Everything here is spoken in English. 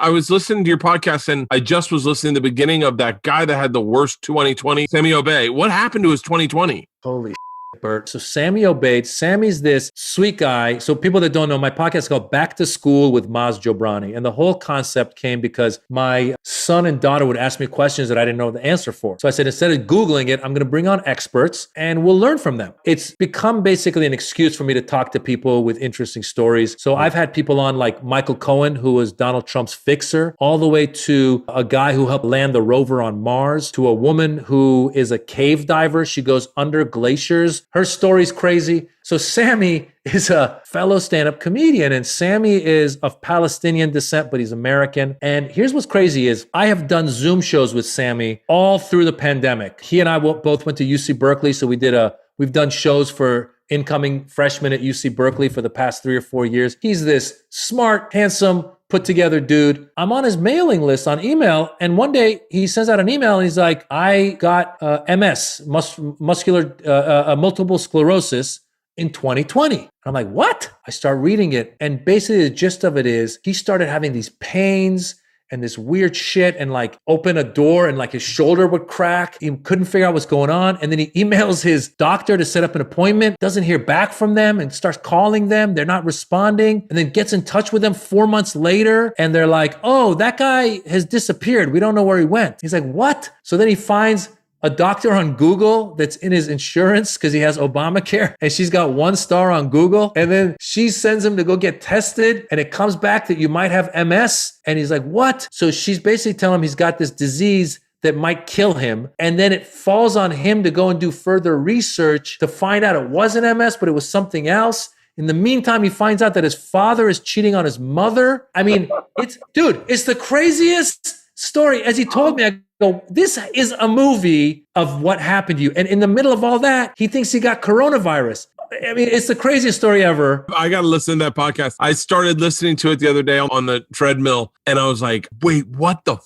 I was listening to your podcast and I just was listening to the beginning of that guy that had the worst 2020, Sammy Obeid. What happened to his 2020? Holy Bert. So Sammy Obeid. Sammy's this sweet guy. So people that don't know, my podcast is called Back to School with Maz Jobranis. And the whole concept came because my son and daughter would ask me questions that I didn't know the answer for. So I said, instead of Googling it, I'm going to bring on experts and we'll learn from them. It's become basically an excuse for me to talk to people with interesting stories. So I've had people on like Michael Cohen, who was Donald Trump's fixer, all the way to a guy who helped land the rover on Mars, to a woman who is a cave diver. She goes under glaciers. Her story's crazy. So Sammy is a fellow stand-up comedian, and Sammy is of Palestinian descent, but he's American. And here's what's crazy is I have done Zoom shows with Sammy all through the pandemic. He and I both went to UC Berkeley, so we've done shows for incoming freshmen at UC Berkeley for the past 3 or 4 years. He's this smart, handsome, put together dude. I'm on his mailing list on email. And one day he sends out an email and he's like, I got MS, multiple sclerosis in 2020. I'm like, what? I start reading it. And basically the gist of it is he started having these pains and this weird shit and like open a door and like his shoulder would crack. He couldn't figure out what's going on. And then he emails his doctor to set up an appointment, doesn't hear back from them and starts calling them. They're not responding, and then gets in touch with them 4 months later. And they're like, oh, that guy has disappeared. We don't know where he went. He's like, what? So then he finds a doctor on Google that's in his insurance because he has Obamacare, and she's got 1 star on Google. And then she sends him to go get tested, and it comes back that you might have MS. And he's like, what? So she's basically telling him he's got this disease that might kill him. And then it falls on him to go and do further research to find out it wasn't MS, but it was something else. In the meantime, he finds out that his father is cheating on his mother. I mean, it's the craziest story. As he told me, I go, this is a movie of what happened to you. And in the middle of all that, he thinks he got coronavirus. I mean, it's the craziest story ever. I got to listen to that podcast. I started listening to it the other day on the treadmill, and I was like, wait, what the